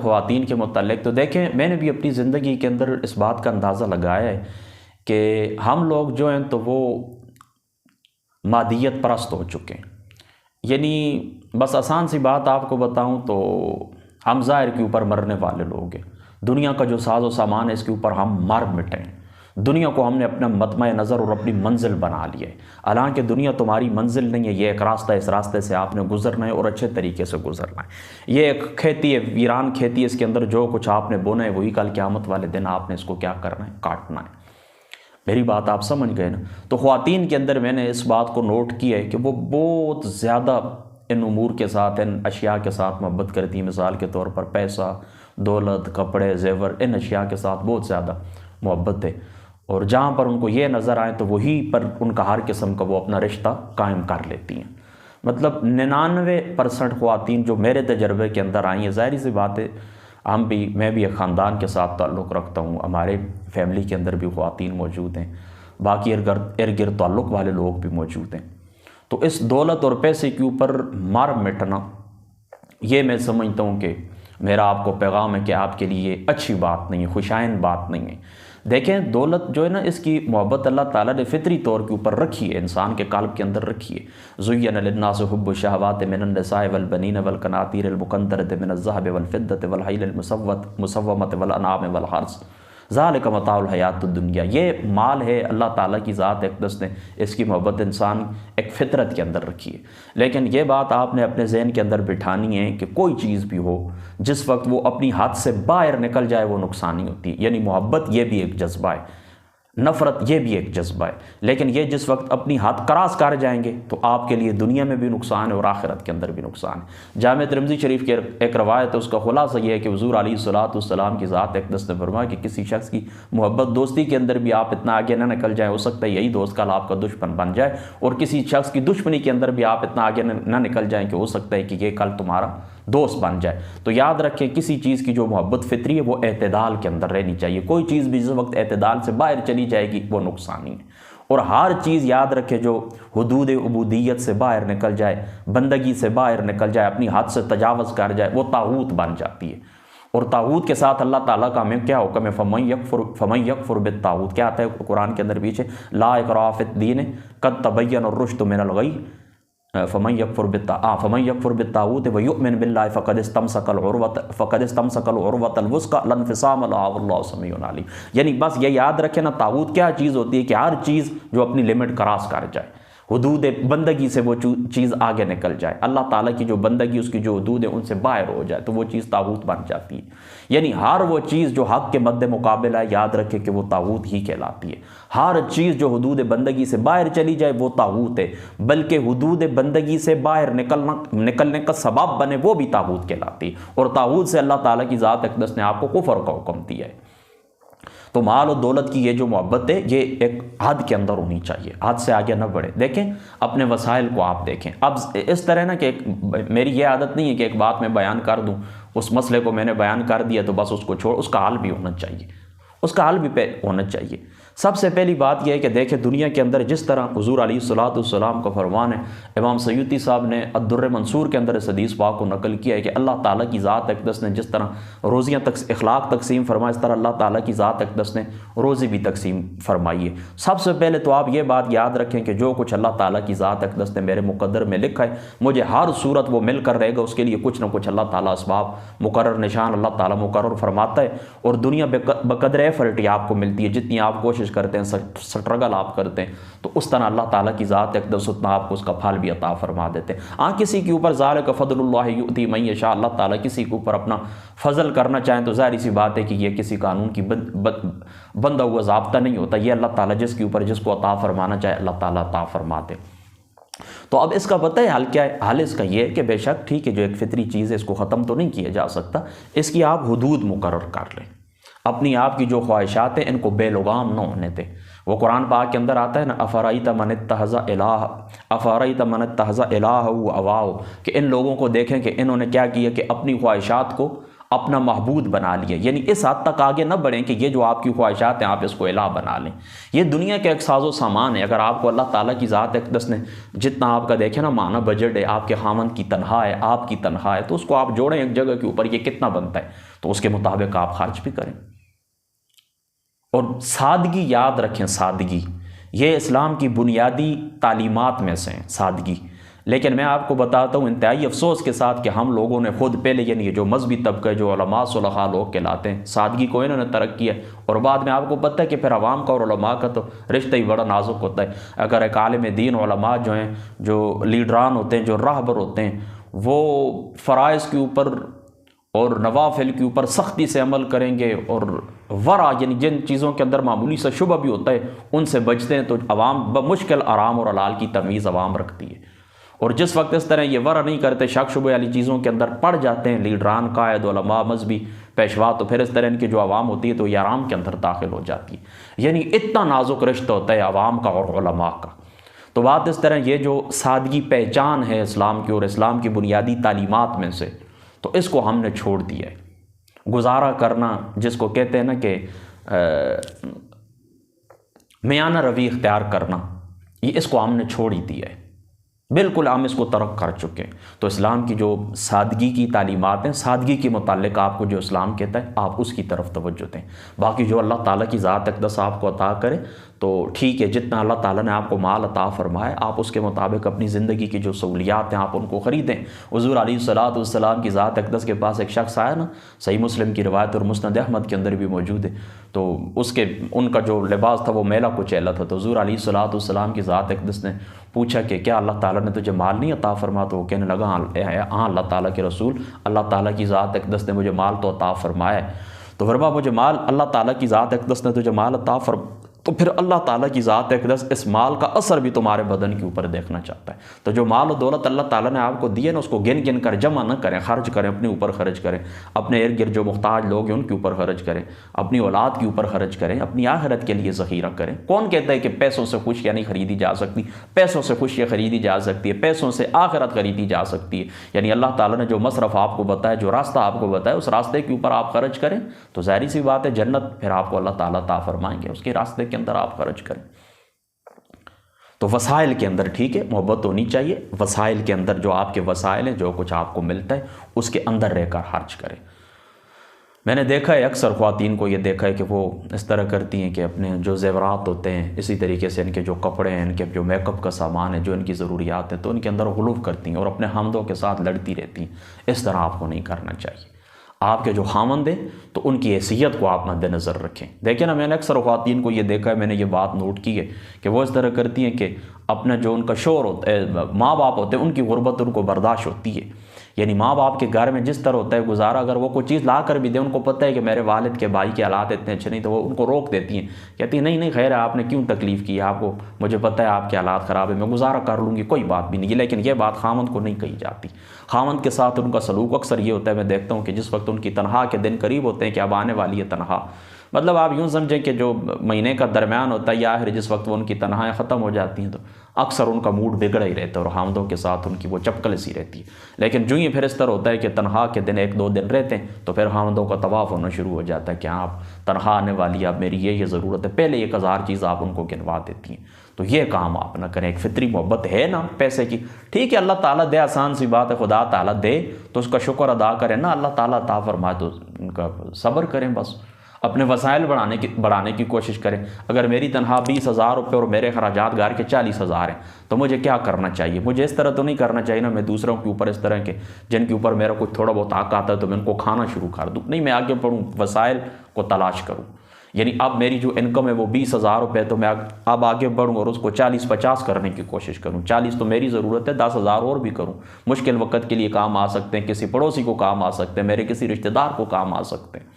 ख़वातीन के मुतालिक, तो देखें मैंने भी अपनी ज़िंदगी के अंदर इस बात का अंदाज़ा लगाया है कि हम लोग जो हैं तो वो मादियत परस्त हो चुके हैं। यानी बस आसान सी बात आपको बताऊं तो हम ज़ाहिर के ऊपर मरने वाले लोग हैं। दुनिया का जो साजो सामान है इसके ऊपर हम मर मिटें। दुनिया को हमने अपना मतमय नज़र और अपनी मंजिल बना लिया है। हालांकि दुनिया तुम्हारी मंजिल नहीं है, ये एक रास्ता है, इस रास्ते से आपने गुजरना है और अच्छे तरीके से गुजरना है। ये एक खेती है, वीरान खेती है, इसके अंदर जो कुछ आपने बोना है वही कल क़यामत वाले दिन आपने इसको क्या करना है, काटना है। मेरी बात आप समझ गए ना। तो ख़वातीन के अंदर मैंने इस बात को नोट किया है कि वो बहुत ज़्यादा इन उमूर के साथ, इन अशिया के साथ मोहब्बत करती हैं। मिसाल के तौर पर पैसा, दौलत, कपड़े, जेवर, इन अशिया के साथ बहुत ज़्यादा मोहब्बत है। और जहाँ पर उनको ये नज़र आए तो वहीं पर उनका हर किस्म का वो अपना रिश्ता कायम कर लेती हैं। मतलब 99% ख़वातीन जो मेरे तजर्बे के अंदर आई हैं, ज़ाहिर सी बात है मैं भी एक ख़ानदान के साथ ताल्लुक़ रखता हूँ, हमारे फैमिली के अंदर भी ख़वातीन मौजूद हैं, बाकी इर्द गिर्द ताल्लुक़ वाले लोग भी मौजूद हैं। तो इस दौलत और पैसे के ऊपर मार मिटना, ये मैं समझता हूँ कि मेरा आपको पैगाम है कि आपके लिए अच्छी बात नहीं है, खुशाइन बात नहीं है। देखें दौलत जो है ना, इसकी मोहब्बत अल्लाह ताला ने फितरी तौर के ऊपर रखी है, इंसान के काल्ब के अंदर रखी है। ज़ुय्यिना लिन्नासि हुब्बु शहवाति मिनन निसाइ वल बनीन वल क़नातीरिल मुक़न्तरति मिनज़ ज़हबि वल फ़िद्दति वल ख़ैलिल मुसव्वमति वल अनआमि वल हर्स ज़ालिका मताउल हयातुद दुनिया। ये माल है, अल्लाह ताला की ज़ात अक़दस ने इसकी मोहब्बत इंसान एक फ़ितरत के अंदर रखी है। लेकिन ये बात आपने अपने ज़हन के अंदर बिठानी है कि कोई चीज़ भी हो, जिस वक्त वो अपनी हाथ से बाहर निकल जाए वो नुकसानी होती है। यानी मोहब्बत ये भी एक जज्बा है, नफ़रत ये भी एक जज्बा है, लेकिन ये जिस वक्त अपनी हाथ करास कर जाएंगे तो आपके लिए दुनिया में भी नुकसान है और आखिरत के अंदर भी नुकसान है। जामे तिरमिज़ी शरीफ की एक रवायत है, उसका खुलासा ये है कि हुज़ूर अलैहिस्सलाम की ज़ात अक़दस ने फरमाया कि किसी शख्स की मोहब्बत दोस्ती के अंदर भी आप इतना आगे ना निकल जाए, हो सकता है यही दोस्त कल आपका दुश्मन बन जाए, और किसी शख्स की दुश्मनी के अंदर भी आप इतना आगे ना निकल जाएँ कि हो सकता है कि ये कल तुम्हारा दोस्त बन जाए। तो याद रखें, किसी चीज़ की जो मोहब्बत फितरी है वो एतदाल के अंदर रहनी चाहिए। कोई चीज़ भी जिस वक्त एतदाल से बाहर चली जाएगी वो नुकसानी है। और हर चीज़ याद रखें जो हुदूद उबूदियत से बाहर निकल जाए, बंदगी से बाहर निकल जाए, अपनी हद से तजावज़ कर जाए, वो तागूत बन जाती है। और तागूत के साथ अल्लाह ताला का हमें क्या हुक्म है, फमन यकफुर बित्तागूत, क्या आता है कुरान के अंदर पीछे, ला इकराह फिद्दीन कद तबय्यन रुश्द मिनल गय फ़मन यकफुर बित्तागूत व युमिन बिल्लाहि फ़क़द इस्तमसकल उर्वतल वुस्क़ा ला इन्फ़िसाम लहा वल्लाहु समीउन अलीम। यानी बस ये याद रखें ना, तागूत क्या चीज़ होती है कि हर चीज़ जो अपनी लिमिट क्रॉस कर जाए, हुदूद बंदगी से वो चीज़ आगे निकल जाए, अल्लाह ताला की जो बंदगी उसकी जो हुदूद है उनसे बाहर हो जाए, तो वो चीज़ तागूत बन जाती है। यानी हर वो चीज़ जो हक़ के मद्दे मुकाबला है, याद रखें कि वो तागूत ही कहलाती है। हर चीज़ जो हुदूद बंदगी से बाहर चली जाए वो तागूत है, बल्कि हुदूद बंदगी से बाहर निकलने का सबब बने वो भी तागूत कहलाती है। और तागूत से अल्लाह ताला की ज़ात अक़दस ने आपको कुफ़र का हुक्म दिया है। तो माल और दौलत की ये जो मोहब्बत है ये एक हद के अंदर होनी चाहिए, हद से आगे न बढ़े। देखें अपने वसाइल को आप देखें। अब इस तरह ना कि मेरी ये आदत नहीं है कि एक बात मैं बयान कर दूं, उस मसले को मैंने बयान कर दिया तो बस उसको छोड़, उसका हल भी होना चाहिए, उसका हल भी होना चाहिए। सबसे पहली बात यह है कि देखें दुनिया के अंदर जिस तरह हुज़ूर अलैहिस्सलाम का फरमान है, इमाम सयूती साहब ने अद्दुर्र मंसूर के अंदर इस हदीस पाक को नकल किया है कि अल्लाह ताला की ज़ात अक़दस ने जिस तरह रोज़ियाँ इखलाक तकसीम फरमाया, इस तरह अल्लाह ताला की ज़ात अक़दस ने रोज़ी भी तकसीम फरमाई है। सबसे पहले तो आप ये बात याद रखें कि जो कुछ अल्लाह ताला की ज़ात अक़दस ने मेरे मुक़द्दर में लिखा है, मुझे हर सूरत वो मिलकर रहेगा, उसके लिए कुछ ना कुछ अल्लाह ताला असबाब मुकर्रर निशान अल्लाह ताला मुकर्रर फरमाता है। और दुनिया बकदर एफर्ट ही आपको मिलती है, जितनी आप कोशिश करते हैं, स्ट्रगल आप करते हैं, तो उस तरह अल्लाह ताला की ज़ात अक़दस उतना आपको उसका फल भी अता फरमा देते हैं। हाँ, किसी के ऊपर ज़ालिका फ़ज़लुल्लाहि युअती मन यशा, अल्लाह ताला किसी के ऊपर अपना फजल करना चाहें तो ज़ाहिर सी बात है कि ये किसी कानून की बंदा हुआ ज़ाब्ता नहीं होता, ये अल्लाह ताला जिसके ऊपर जिसको अता फरमाना चाहे अल्लाह ताला अता फरमाते। तो अब इसका पता है हल क्या है? हल इसका ये है कि बेशक ठीक है, जो एक फितरी चीज़ है इसको ख़त्म तो नहीं किया जा सकता, इसकी आप हुदूद मुकर्रर कर लें। अपनी आप की जो ख्वाहिशात हैं इनको बेलुगाम न होने दें। वो कुरान पाक के अंदर आता है ना, अफ़रईत मन इत्तख़ज़ इलाहहु अवाहु, कि इन लोगों को देखें कि इन्होंने क्या किया कि अपनी ख्वाहिशात को अपना महबूद बना लिया। यानी इस हद तक आगे न बढ़ें कि ये जो आपकी ख्वाहिशात हैं आप इसको इलाह बना लें। ये दुनिया के एक साजो सामान है। अगर आपको अल्लाह ताला की ज़ात अक़दस ने जितना आपका देखे ना माना बजट है, आपके खामन की तनख्वाह है, आपकी तनख्वाह है, तो उसको आप जोड़ें एक जगह के ऊपर, ये कितना बनता है, तो उसके मुताबिक आप खर्च भी करें। और सादगी याद रखें, सादगी ये इस्लाम की बुनियादी तालीमात में से हैं, सादगी। लेकिन मैं आपको बताता हूँ इंतहाई अफसोस के साथ कि हम लोगों ने खुद पहले, यानी जो मजहबी तबके जो उलमा सुलहा लोग कहलाते हैं, सादगी को इन्होंने तरक किया, और बाद में आपको पता है कि फिर अवाम का और उलमा का तो रिश्ता ही बड़ा नाजुक होता है। अगर एक आलिम दीन उलमा जो हैं, जो लीडरान होते हैं, जो राहबर होते हैं, वो फ़राइज़ के ऊपर और नवाफिल के ऊपर सख्ती से अमल करेंगे और वरा यानी जिन चीज़ों के अंदर मामूली सा शुबा भी होता है उनसे बचते हैं, तो अवाम बमुश्किल आराम और हलाल की तमीज़ अवाम रखती है। और जिस वक्त इस तरह ये वरा नहीं करते, शक शुबे वाली चीज़ों के अंदर पड़ जाते हैं लीडरान, कायद, उलमा, मजहबी पेशवा, तो फिर इस तरह इनकी जो आवाम होती है तो ये आराम के अंदर दाखिल हो जाती है। यानी इतना नाजुक रिश्ता होता है आवाम का और उलमा का। तो बात इस तरह, ये जो सादगी पहचान है इस्लाम की और इस्लाम की बुनियादी तालीमात में से, तो इसको हमने छोड़ दिया है। गुजारा करना जिसको कहते हैं ना कि मियाना रवि इख्तियार करना, ये इसको हमने छोड़ ही दिया है, बिल्कुल हम इसको तर्क कर चुके हैं। तो इस्लाम की जो सादगी की तालीमात हैं, सादगी के मुतालिक आपको जो इस्लाम कहता है आप उसकी तरफ तवज्जो दें। बाकी जो अल्लाह ताला की ज़ात अक़दस आपको अता करे तो ठीक है, जितना अल्लाह ताला ने आपको माल अता फरमाए आप उसके मुताबिक अपनी ज़िंदगी की जो सहूलियात हैं आप उनको ख़रीदें। हुज़ूर अलैहिस्सलाम की ज़ात अक़दस के पास एक शख्स आया ना, सही मुस्लिम की रिवायत और मुस्नद अहमद के अंदर भी मौजूद है, तो उनका जो लिबास था वो मैला कुचैला था। तो हुज़ूर अलैहिस्सलाम की ज़ात अक़दस ने पूछा कि क्या अल्लाह ताला ने तुझे माल नहीं अता फरमा? तो वो कहने लगा हाँ अल्लाह ताला के रसूल, अल्लाह ताला की ज़ात अक़दस ने मुझे माल तो अता फरमाया। तो फरमा मुझे माल, अल्लाह ताला की ज़ात अक़दस ने तुझे माल अता तो फिर अल्लाह ताला की ज़ात अक़दस इस माल का असर भी तुम्हारे बदन के ऊपर देखना चाहता है। तो जो माल और दौलत अल्लाह ताला ने आपको दिए ना, उसको गिन गिन कर जमा न करें, खर्च करें, अपने ऊपर खर्च करें, अपने इर्द गिर्द जो मुख्ताज लोग हैं उनके ऊपर खर्च करें, अपनी औलाद के ऊपर खर्च करें, अपनी आखिरत के लिए ज़ख़ीरा करें। कौन कहता है कि पैसों से खुशियाँ नहीं खरीदी जा सकती? पैसों से खुशियाँ खरीदी जा सकती है, पैसों से आखिरत खरीदी जा सकती है। यानी अल्लाह ताला ने जो मसरफ़ आपको बताया, जो रास्ता आपको बताया, उस रास्ते के ऊपर आप खर्च करें तो ज़ाहिर सी बात है जन्नत फिर आपको अल्लाह ताला अता फरमाएंगे, उसके रास्ते के अंदर आप खर्च करें। तो वसाइल के अंदर ठीक है मोहब्बत होनी चाहिए, वसाइल के अंदर जो आपके वसाइल हैं, जो कुछ आपको मिलता है उसके अंदर रहकर खर्च करें। मैंने देखा है अक्सर ख़वातीन को ये देखा है कि वो इस तरह करती हैं कि अपने जो ज़ेवरात होते हैं, इसी तरीके से इनके जो कपड़े हैं, इनके जो मेकअप का सामान है, जो इनकी ज़रूरियात हैं, तो इनके अंदर गुलूफ़ करती हैं और अपने हमदों के साथ लड़ती रहती हैं। इस तरह आपको नहीं करना चाहिए। आपके जो खामंद हैं तो उनकी हैसियत को आप मद्देनज़र रखें। देखिए ना, मैंने अक्सर ख़वातीन को ये देखा है, मैंने ये बात नोट की है कि वो इस तरह करती हैं कि अपना जो उनका शोर होता है, माँ बाप होते हैं, उनकी गुर्बत उनको बर्दाश्त होती है। यानी माँ बाप के घर में जिस तरह होता है गुजारा, अगर वो कोई चीज़ ला कर भी दे, उनको पता है कि मेरे वालिद के भाई के हालात इतने अच्छे नहीं, तो वो उनको रोक देती हैं, कहती हैं नहीं नहीं खैर है, आपने क्यों तकलीफ़ की, आपको मुझे पता है आपके हालात ख़राब है, मैं गुजारा कर लूँगी, कोई बात भी नहीं है। लेकिन ये बात खामंद को नहीं कही जाती। खामंद के साथ उनका सलूक अक्सर ये होता है, मैं देखता हूँ कि जिस वक्त उनकी तनख्वाह के दिन करीब होते हैं कि अब आने वाली है तनख्वाह, मतलब आप यूँ समझें कि जो महीने का दरमियान होता है या आखिर जिस वक्त वो उनकी तनख्वाहें ख़त्म हो जाती हैं, तो अक्सर उनका मूड बिगड़ा ही रहता है और हामदों के साथ उनकी वो चपकल सी रहती है। लेकिन जो ही फिर इस तरह होता है कि तनख्वाह के दिन 1-2 दिन रहते हैं तो फिर हामदों का तवाफ़ होना शुरू हो जाता है कि हाँ आप तनख्वाह आने वाली है, अब मेरी ये ज़रूरत है, पहले 1000 चीज़ आप उनको गिनवा देती हैं। तो ये काम आप ना करें। एक फितरी मोहब्बत है ना पैसे की, ठीक है अल्लाह ताला दे, आसान सी बात है, खुदा ताला दे तो उसका शुक्र अदा करें ना, अल्लाह ताला अता फरमाए तो उनका सब्र करें, बस अपने वसाइल बढ़ाने की कोशिश करें। अगर मेरी तनख्वाह 20,000 रुपये और मेरे खराजात घर के 40,000 हैं तो मुझे क्या करना चाहिए? मुझे इस तरह तो नहीं करना चाहिए ना मैं दूसरों के ऊपर इस तरह के जिनके ऊपर मेरा कुछ थोड़ा बहुत हक आता है तो मैं उनको खाना शुरू कर दूँ। नहीं, मैं आगे बढ़ूँ, वसाइल को तलाश करूँ। यानी अब मेरी जो इनकम है वो 20,000 रुपये, तो मैं अब आगे बढ़ूँ और उसको 40-50 करने की कोशिश करूँ। 40 तो मेरी ज़रूरत है, 10,000 और भी करूँ। मुश्किल वक्त के लिए काम आ सकते हैं, किसी पड़ोसी को काम आ सकते हैं, मेरे किसी रिश्तेदार को काम आ सकते हैं।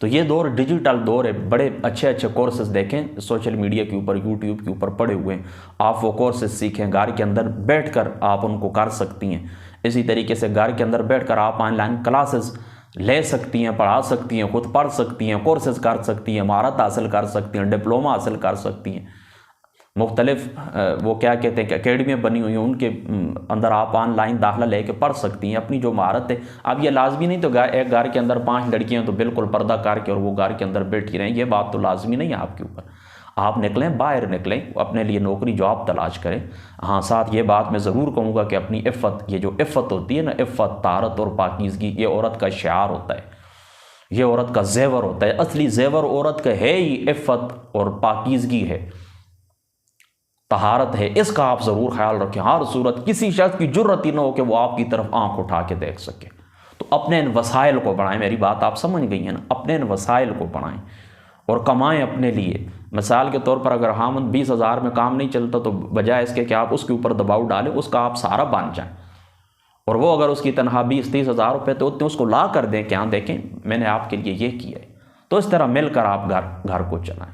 तो ये दौर डिजिटल दौर है। बड़े अच्छे अच्छे कोर्सेज देखें सोशल मीडिया के ऊपर, यूट्यूब के ऊपर पड़े हुए हैं, आप वो कोर्सेज सीखें, घर के अंदर बैठकर आप उनको कर सकती हैं। इसी तरीके से घर के अंदर बैठकर आप ऑनलाइन क्लासेस ले सकती हैं, पढ़ा सकती हैं, खुद पढ़ सकती हैं, कोर्सेज कर सकती हैं, महारत हासिल कर सकती हैं, डिप्लोमा हासिल कर सकती हैं। मुख्तलिफ वो क्या कहते हैं कि अकेडमियाँ बनी हुई हैं, उनके अंदर आप ऑनलाइन दाखिला लेके पढ़ सकती हैं अपनी जो महारत है। अब ये लाजमी नहीं तो एक घर के अंदर 5 लड़कियाँ तो बिल्कुल पर्दा करके और वो घर के अंदर बैठी रहें, ये बात तो लाजमी नहीं है आपके ऊपर। आप निकलें, बाहर निकलें, अपने लिए नौकरी जॉब तलाश करें। हाँ, साथ ये बात मैं ज़रूर कहूँगा कि अपनी इफ़्फ़त, ये जो इफ़्फ़त होती है ना, इफ़्फ़त, तारत और पाकीज़गी, ये औरत का शिआर होता है, ये औरत का जेवर होता है। असली जेवर औरत का है ही इफ़्फ़त और पाकीज़गी है, तहारत है। इसका आप ज़रूर ख्याल रखें। हर सूरत किसी शख्स की जुर्रत ही ना हो कि वो आपकी तरफ आंख उठा के देख सके। तो अपने इन वसाइल को बढ़ाएं, मेरी बात आप समझ गई हैं ना, अपने इन वसाइल को बढ़ाएं और कमाएं अपने लिए। मिसाल के तौर पर अगर हामद 20,000 में काम नहीं चलता तो बजाय इसके कि आप उसके ऊपर दबाव डालें, उसका आप सहारा बन जाएं और वो अगर उसकी तनख्वाह 20-30 हज़ार रुपये तो उतने उसको ला कर दें कि हाँ देखें मैंने आपके लिए ये किया है। तो इस तरह मिलकर आप घर को चलाएं।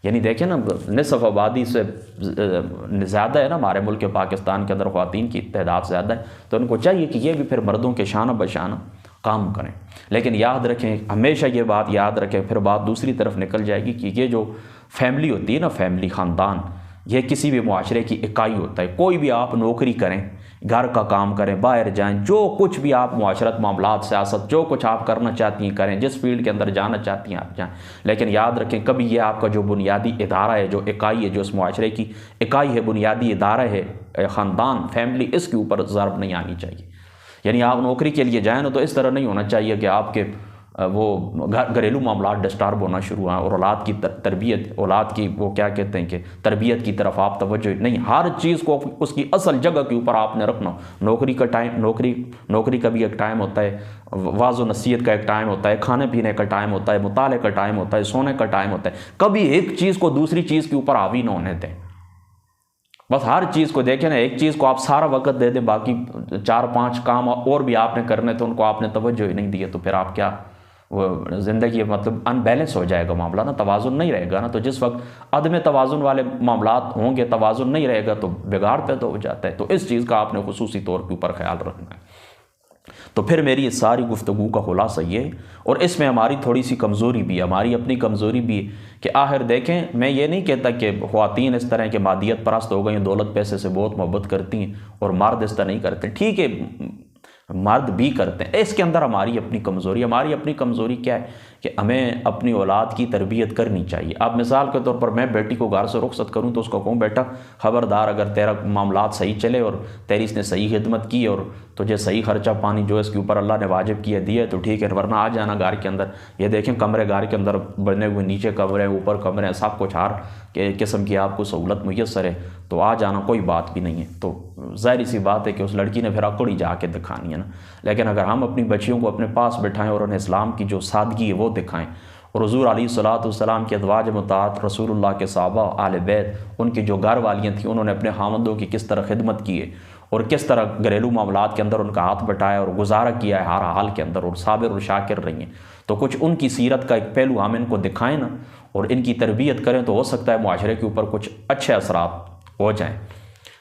यानी देखें ना, निसफ आबादी से ज़्यादा है ना हमारे मुल्क के पाकिस्तान के अंदर ख़वातीन की तादाद ज़्यादा है, तो उनको चाहिए कि ये भी फिर मर्दों के शाना बशाना काम करें। लेकिन याद रखें, हमेशा ये बात याद रखें, फिर बात दूसरी तरफ निकल जाएगी कि ये जो फैमिली होती है ना, फैमिली, ख़ानदान, ये किसी भी मुआशरे की इकाई होता है। कोई भी आप नौकरी करें, घर का काम करें, बाहर जाएं, जो कुछ भी आप मुआशरत, मामलात, सियासत, जो कुछ आप करना चाहती हैं करें, जिस फील्ड के अंदर जाना चाहती हैं आप जाएं। लेकिन याद रखें, कभी ये आपका जो बुनियादी इदारा है, जो इकाई है, जो इस मुआशरे की इकाई है, बुनियादी इदारा है, ख़ानदान, फैमिली, इसके ऊपर ज़रब नहीं आनी चाहिए। यानी आप नौकरी के लिए जाएँ ना तो इस तरह नहीं होना चाहिए कि आपके वो घरेलू मामलात डिस्टर्ब होना शुरू हुआ और औलाद की तरबियत, औलाद की वो क्या कहते हैं कि तरबियत की तरफ आप तवज्जो नहीं, हर चीज़ को उसकी असल जगह के ऊपर आपने रखना। नौकरी का टाइम, नौकरी का भी एक टाइम होता है, वाज़ व नसीहत का एक टाइम होता है, खाने पीने का टाइम होता है, मुताले का टाइम होता है, सोने का टाइम होता है। कभी एक चीज़ को दूसरी चीज़ के ऊपर हावी ना होने दें। बस हर चीज़ को देखें ना, एक चीज़ को आप सारा वक्त दे दें, बाकी 4-5 काम और भी आपने करने तो उनको आपने तवज्जो ही नहीं दी है, तो फिर आप क्या, वो ज़िंदगी मतलब अनबैलेंस हो जाएगा मामला ना, तवाज़ुन नहीं रहेगा ना। तो जिस वक्त अदम तवाज़ुन वाले मामलात होंगे, तवाज़ुन नहीं रहेगा तो बिगाड़ पैदा हो जाता है। तो इस चीज़ का आपने खुसूसी तौर के ऊपर ख्याल रखना है। तो फिर मेरी इस सारी गुफ्तगू का खुलासा ये, और इसमें हमारी थोड़ी सी कमज़ोरी भी है, हमारी अपनी कमज़ोरी भी है कि आखिर देखें, मैं ये नहीं कहता कि ख़वातीन इस तरह के मादियत परस्त हो गई, दौलत पैसे से बहुत मोहब्बत करती हैं और मर्द इस तरह नहीं करते। ठीक है, मर्द भी करते हैं, इसके अंदर हमारी अपनी कमज़ोरी। हमारी अपनी कमज़ोरी क्या है कि हमें अपनी औलाद की तरबियत करनी चाहिए। अब मिसाल के तौर पर मैं बेटी को घर से रुखसत करूं तो उसको कहूं, बेटा ख़बरदार, अगर तेरा मामलात सही चले और तेरी इसने सही खिदमत की और तुझे सही खर्चा पानी जो इसके ऊपर अल्लाह ने वाजिब किया दिया तो ठीक है, वरना आ जाना घर के अंदर। ये देखें, कमरे घर के अंदर बने हुए, नीचे कमरे, ऊपर कमरे, सब कुछ हर किस्म की आपको सहूलत मुयस्सर है, तो आ जाना, कोई बात भी नहीं है। तो ज़ाहिर सी बात है कि उस लड़की ने फिर अकड़ ही जाके दिखानी है ना। लेकिन अगर हम अपनी बच्चियों को अपने पास बिठाएं और उन्हें इस्लाम की जो सादगी है वो दिखाएं, और हुज़ूर अलैहिस्सलाम के अज़वाज मुताअत, रसूलुल्लाह के सहाबा, आले बैत, उनकी जो घर वालियाँ थीं, उन्होंने अपने खामदों की किस तरह खिदमत की है और किस तरह घरेलू मामलात के अंदर उनका हाथ बटाया और गुजारा किया है हर हाल के अंदर, और साबिर और शाकिर रही हैं। तो कुछ उनकी सीरत का एक पहलू हम इनको दिखाएं ना और इनकी तरबियत करें, तो हो सकता है मुआशरे के ऊपर कुछ अच्छे असरात हो जाएँ।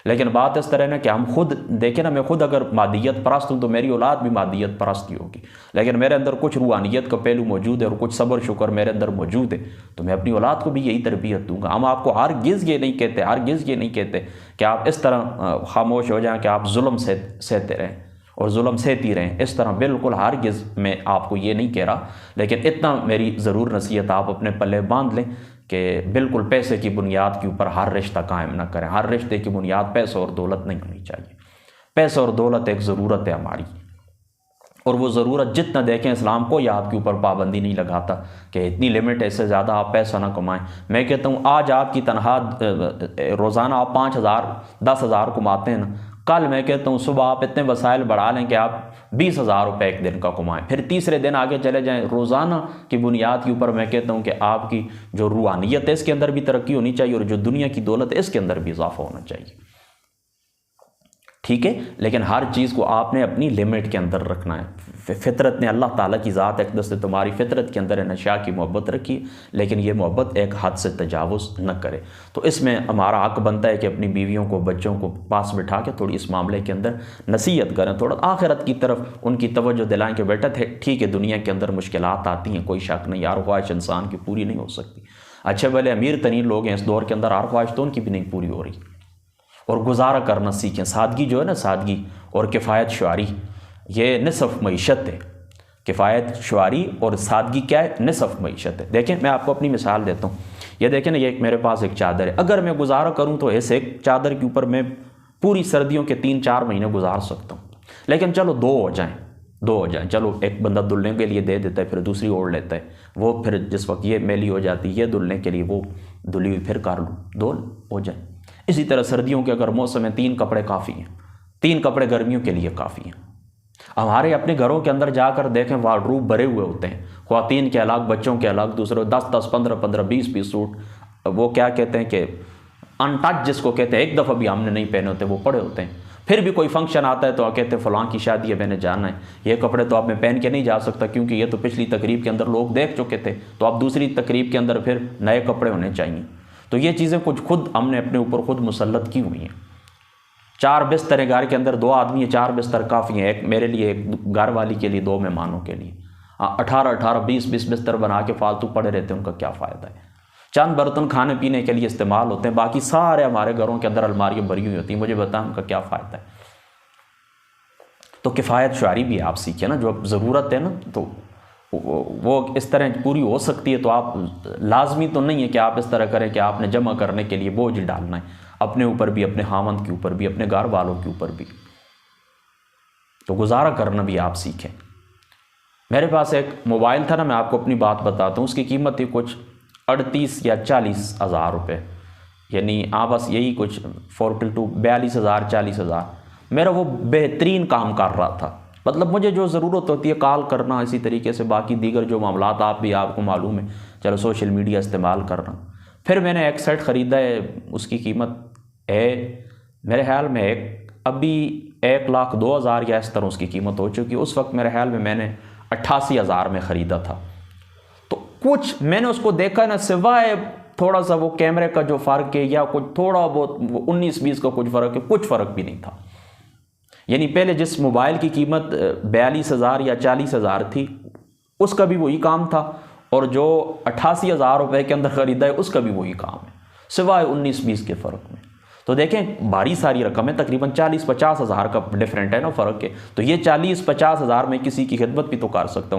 लेकिन बात इस तरह ना कि हम खुद देखें ना, मैं खुद अगर मादियत परस्त हूँ तो मेरी औलाद भी मादियत परस्त ही होगी, लेकिन मेरे अंदर कुछ रूहानियत का पहलू मौजूद है और कुछ सब्र शुक्र मेरे अंदर मौजूद है, तो मैं अपनी औलाद को भी यही तरबियत दूंगा। हम आपको हरगिज़ ये नहीं कहते, हरगिज़ ये नहीं कहते कि आप इस तरह खामोश हो जाएं कि आप जुल्म सहते रहें और जुल्म सहती रहें, इस तरह बिल्कुल हरगिज़ मैं आपको ये नहीं कह रहा। लेकिन इतना मेरी ज़रूर नसीहत आप अपने पल्ले बांध लें कि बिल्कुल पैसे की बुनियाद के ऊपर हर रिश्ता कायम ना करें। हर रिश्ते की बुनियाद पैसा और दौलत नहीं होनी चाहिए। पैसा और दौलत एक ज़रूरत है हमारी, और वो ज़रूरत जितना देखें, इस्लाम कोई आपके ऊपर पाबंदी नहीं लगाता कि इतनी लिमिट है, इससे ज़्यादा आप पैसा ना कमाएं। मैं कहता हूँ आज आपकी तनख्वाह रोज़ाना आप 5,000 10,000 कमाते हैं ना, कल मैं कहता हूँ सुबह आप इतने वसाइल बढ़ा लें कि आप 20,000 रुपये एक दिन का कमाएं, फिर तीसरे दिन आगे चले जाएं। रोज़ाना की बुनियाद के ऊपर मैं कहता हूँ कि आपकी जो रूहानियत है इसके अंदर भी तरक्की होनी चाहिए और जो दुनिया की दौलत है इसके अंदर भी इजाफा होना चाहिए। ठीक है, लेकिन हर चीज़ को आपने अपनी लिमिट के अंदर रखना है। फितरत ने, अल्लाह ताला की ज़ात अक़दस ने तुम्हारी फितरत के अंदर नशा की मोहब्बत रखी, लेकिन ये मोहब्बत एक हद से तजावुज़ न करे। तो इसमें हमारा हक़ बनता है कि अपनी बीवियों को, बच्चों को पास बिठा के थोड़ी इस मामले के अंदर नसीहत करें, थोड़ा आखिरत की तरफ उनकी तवज्जो दिलाएं कि बेटा ठीक है, दुनिया के अंदर मुश्किलात आती हैं, कोई शक नहीं, यार ख्वाहिश इंसान की पूरी नहीं हो सकती। अच्छे भले अमीर तरीन लोग हैं इस दौर के अंदर, हर ख्वाहिश तो उनकी भी नहीं पूरी हो रही। और गुजारा करना सीखें। सादगी जो है ना, सादगी और किफ़ायत शुआरी, ये निसफ़ मईशत है। किफ़ायत शुआरी और सादगी क्या है? निसफ़ मईशत है। देखें, मैं आपको अपनी मिसाल देता हूँ। ये देखें ना, ये मेरे पास एक चादर है। अगर मैं गुजारा करूँ तो ऐसे एक चादर के ऊपर मैं पूरी सर्दियों के 3-4 महीने गुजार सकता हूँ। लेकिन चलो दो हो जाएं, चलो एक बंदा धुलने के लिए दे देता है, फिर दूसरी ओढ़ लेता है, वो फिर जिस वक्त ये मैली हो जाती है, ये धुलने के लिए वो धुली हुई फिर कर लूँ, दो हो जाए। इसी तरह सर्दियों के अगर मौसम में 3 कपड़े काफ़ी हैं, 3 कपड़े गर्मियों के लिए काफ़ी हैं। हमारे अपने घरों के अंदर जाकर देखें, वार्डरूब भरे हुए होते हैं, ख्वातीन के अलग, बच्चों के अलग, दूसरे 10-10, 15-15, 20-20 सूट, वो क्या कहते हैं कि अनटच जिसको कहते हैं, एक दफ़ा भी हमने नहीं पहने होते, वो पड़े होते हैं। फिर भी कोई फंक्शन आता है तो कहते हैं फ़लाँ की शादी है, मैंने जाना है, ये कपड़े तो आप में पहन के नहीं जा सकता क्योंकि ये तो पिछली तकरीब के अंदर लोग देख चुके थे, तो आप दूसरी तकरीब के अंदर फिर नए कपड़े होने चाहिए। तो ये चीज़ें कुछ खुद हमने अपने ऊपर खुद मुसल्लत की हुई हैं। 4 बिस्तर है घर के अंदर, 2 आदमी है, 4 बिस्तर काफ़ी हैं, एक मेरे लिए, एक घर वाली के लिए, 2 मेहमानों के लिए। 18-18, 20-20 बिस्तर बना के फालतू पड़े रहते हैं, उनका क्या फ़ायदा है? चंद बर्तन खाने पीने के लिए इस्तेमाल होते हैं, बाकी सारे हमारे घरों के अंदर अलमारियाँ भरी हुई होती हैं, मुझे बताएं उनका क्या फ़ायदा है? तो किफ़ायत शुआरी भी आप सीखिए ना, जो अब ज़रूरत है ना, तो वो इस तरह पूरी हो सकती है। तो आप लाजमी तो नहीं है कि आप इस तरह करें कि आपने जमा करने के लिए बोझ डालना है अपने ऊपर भी, अपने खामंद के ऊपर भी, अपने घर वालों के ऊपर भी। तो गुजारा करना भी आप सीखें। मेरे पास एक मोबाइल था ना, मैं आपको अपनी बात बताता हूँ, उसकी कीमत थी कुछ 38 या 40 हज़ार रुपये, यानी बस यही कुछ 42 42,000 40,000। मेरा वो बेहतरीन काम कर रहा था। मतलब मुझे जो ज़रूरत होती है कॉल करना, इसी तरीके से बाकी दीगर जो मामलात आपको मालूम है, चलो सोशल मीडिया इस्तेमाल करना। फिर मैंने एक सेट ख़रीदा है, उसकी कीमत है मेरे ख्याल में अभी 1,02,000 या इस तरह उसकी कीमत हो चुकी है। उस वक्त मेरे ख्याल में मैंने 88,000 में ख़रीदा था। तो कुछ मैंने उसको देखा ना, सिवाय थोड़ा सा वो कैमरे का जो फ़र्क है या कुछ थोड़ा बहुत 19-20 का कुछ फ़र्क है, कुछ फ़र्क भी नहीं था। यानी पहले जिस मोबाइल की कीमत 42,000 या 40,000 थी, उसका भी वही काम था, और जो 88,000 रुपये के अंदर ख़रीदा है उसका भी वही काम है, सिवाय 19-20 के फ़र्क में। तो देखें, भारी सारी रकम है, तकरीबन 40-50 हज़ार का डिफरेंट है ना, फ़र्क है। तो ये 40-50 हज़ार में किसी की खिदमत भी तो कर सकता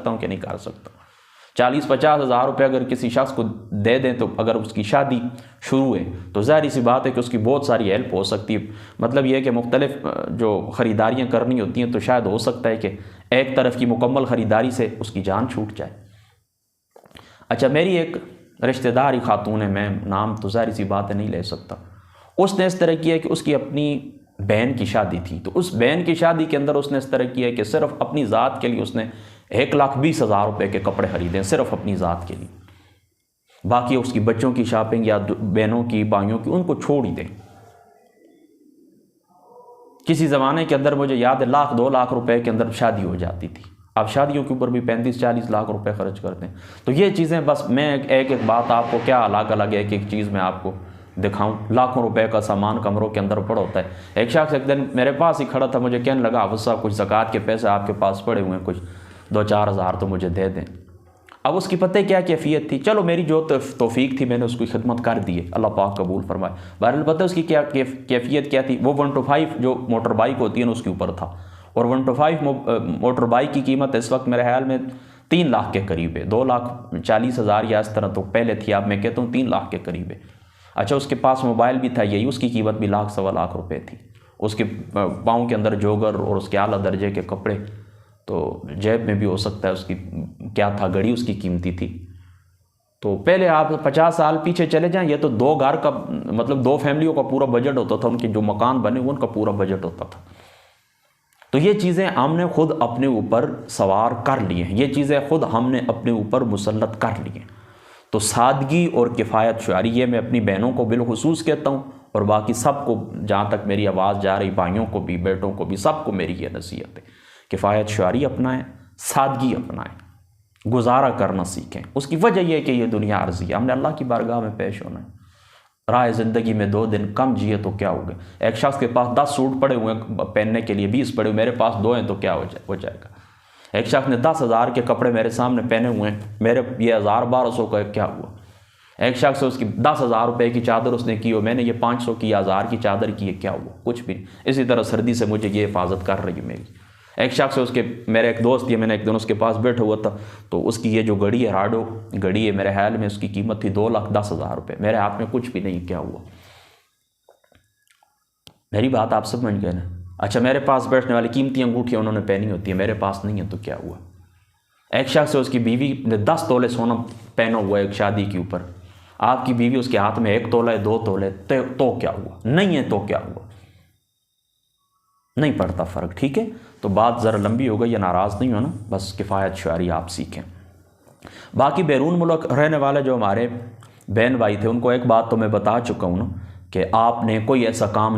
हूँ कि नहीं कर सकता। 40-50 हज़ार रुपये अगर किसी शख्स को दे दें, तो अगर उसकी शादी शुरू है तो ज़ाहिर सी बात है कि उसकी बहुत सारी हेल्प हो सकती है। मतलब यह है कि मुख्तलिफ जो ख़रीदारियाँ करनी होती हैं, तो शायद हो सकता है कि एक तरफ की मुकम्मल ख़रीदारी से उसकी जान छूट जाए। अच्छा, मेरी एक रिश्तेदारी खातून है, मैं नाम तो ज़ाहिर सी बात है नहीं ले सकता, उसने इस तरह किया कि उसकी अपनी बहन की शादी थी, तो उस बहन की शादी के अंदर उसने इस तरह किया कि सिर्फ अपनी ज़ात के लिए उसने 1,20,000 रुपये के कपड़े ख़रीदे, सिर्फ अपनी ज़ात के लिए। बाकी उसकी बच्चों की शॉपिंग या बहनों की, भाइयों की, उनको छोड़ ही दें। किसी ज़माने के अंदर मुझे याद है 1,00,000-2 लाख रुपए के अंदर शादी हो जाती थी। अब शादियों के ऊपर भी 35-40 लाख रुपए खर्च करते हैं। तो ये चीज़ें, बस मैं एक बात आपको क्या अलग अलग एक चीज़ में आपको दिखाऊं, लाखों रुपए का सामान कमरों के अंदर पड़ा होता है। एक शख्स एक दिन मेरे पास ही खड़ा था, मुझे कहने लगा, हाफ़िज़ साहब कुछ ज़कात के पैसे आपके पास पड़े हुए हैं, कुछ 2-4 हज़ार तो मुझे दे दें। अब उसकी पता क्या कैफियत थी, चलो मेरी जो तौफीक थी मैंने उसकी खिदमत कर दी है, अल्लाह पाक कबूल फरमाए। बहरहाल पता है उसकी क्या कैफियत क्या थी, वो 125 जो मोटर बाइक होती है ना उसके ऊपर था, और 125 मोटर बाइक की कीमत इस वक्त मेरे ख्याल में 3 लाख के करीब है, 2,40,000 या इस तरह तो पहले थी, अब मैं कहता हूँ 3 लाख के करीब है। अच्छा, उसके पास मोबाइल भी था यही, उसकी कीमत भी 1,00,000-1,25 रुपये थी। उसके पाँव के अंदर जोगर और उसके आला दर्जे के कपड़े, तो जेब में भी हो सकता है उसकी क्या था, घड़ी उसकी कीमती थी। तो पहले आप 50 साल पीछे चले जाएं, ये तो 2 घर का मतलब 2 फैमिलियों का पूरा बजट होता था, उनके जो मकान बने उनका पूरा बजट होता था। तो ये चीज़ें हमने खुद अपने ऊपर सवार कर लिए हैं, ये चीज़ें खुद हमने अपने ऊपर मुसल्लत कर ली हैं। तो सादगी और किफ़ायत शुआरी, ये मैं अपनी बहनों को बिलखुसूस कहता हूँ, और बाकी सबको, जहाँ तक मेरी आवाज़ जा रही, भाइयों को भी, बेटों को भी, सबको मेरी ये नसीहत है, किफ़ायत शुआरी अपनाएं, सादगी अपनाएं, गुजारा करना सीखें। उसकी वजह यह है कि ये दुनिया अर्जी है, हमने अल्लाह की बारगाह में पेश होना है। राह ज़िंदगी में 2 दिन कम जिए तो क्या हो गया। एक शख्स के पास 10 सूट पड़े हुए हैं पहनने के लिए, 20 पड़े हुए, मेरे पास 2 हैं तो क्या हो जाएगा। एक शख्स ने 10,000 के कपड़े मेरे सामने पहने हुए हैं, मेरे ये 1,000-1,200 का क्या हुआ। एक शख्स है उसकी 10,000 रुपये की चादर उसने की हो, मैंने ये 500 की 1000 की चादर की है, क्या हुआ? कुछ भी नहीं। इसी तरह सर्दी से मुझे ये हिफाजत कर रही है मेरी। एक शख्स है उसके, मेरा एक दोस्त है, मैंने एक दिन उसके पास बैठा हुआ था, तो उसकी ये जो घड़ी है राडो घड़ी है, मेरे ख्याल में उसकी कीमत थी 2,10,000 रुपये। मेरे हाथ में कुछ भी नहीं, क्या हुआ? मेरी बात आप समझ गए ना? अच्छा, मेरे पास बैठने वाली कीमती अंगूठियाँ उन्होंने पहनी होती है, मेरे पास नहीं है, तो क्या हुआ? एक शख्स है उसकी बीवी ने 10 तोले सोना पहना हुआ है एक शादी के ऊपर, आपकी बीवी उसके हाथ में 1 तोला है, 2 तोले, तो क्या हुआ? नहीं है तो क्या हुआ? नहीं पड़ता फ़र्क, ठीक है? तो बात ज़रा लंबी हो गई, या नाराज़ नहीं हो ना, बस किफ़ायत शुआरी आप सीखें। बाकी बैरून मुल्क रहने वाले जो हमारे बहन भाई थे, उनको एक बात तो मैं बता चुका हूँ ना, कि आपने कोई ऐसा काम